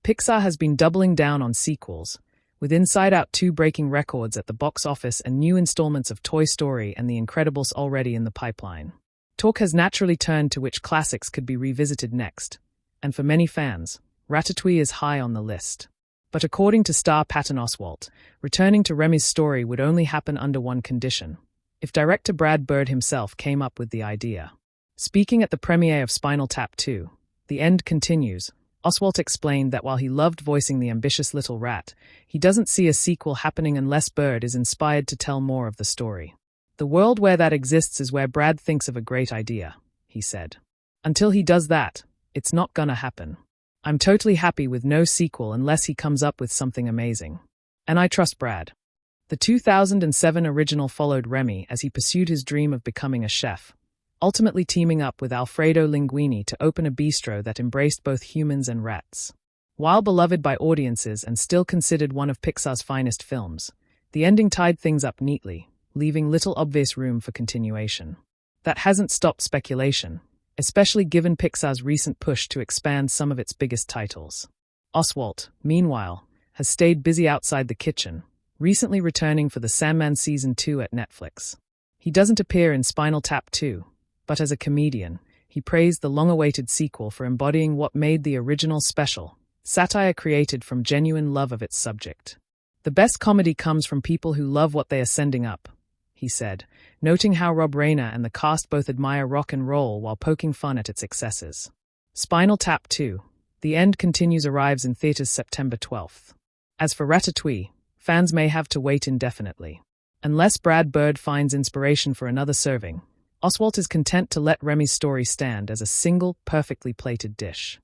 Pixar has been doubling down on sequels, with Inside Out 2 breaking records at the box office and new installments of Toy Story and The Incredibles already in the pipeline. Talk has naturally turned to which classics could be revisited next, and for many fans, Ratatouille is high on the list. But according to star Patton Oswalt, returning to Remy's story would only happen under one condition: if director Brad Bird himself came up with the idea. Speaking at the premiere of Spinal Tap 2, The End Continues, Oswalt explained that while he loved voicing the ambitious little rat, he doesn't see a sequel happening unless Bird is inspired to tell more of the story. The world where that exists is where Brad thinks of a great idea, he said. Until he does that, it's not gonna happen. I'm totally happy with no sequel unless he comes up with something amazing. And I trust Brad. The 2007 original followed Remy as he pursued his dream of becoming a chef, ultimately teaming up with Alfredo Linguini to open a bistro that embraced both humans and rats. While beloved by audiences and still considered one of Pixar's finest films, the ending tied things up neatly, leaving little obvious room for continuation. That hasn't stopped speculation, especially given Pixar's recent push to expand some of its biggest titles. Oswalt, meanwhile, has stayed busy outside the kitchen, recently returning for the Sandman Season 2 at Netflix. He doesn't appear in Spinal Tap 2, but as a comedian, he praised the long-awaited sequel for embodying what made the original special, satire created from genuine love of its subject. The best comedy comes from people who love what they are sending up, he said, noting how Rob Reiner and the cast both admire rock and roll while poking fun at its excesses. Spinal Tap 2, The End Continues arrives in theaters September 12th. As for Ratatouille, fans may have to wait indefinitely. Unless Brad Bird finds inspiration for another serving, Oswalt is content to let Remy's story stand as a single, perfectly plated dish.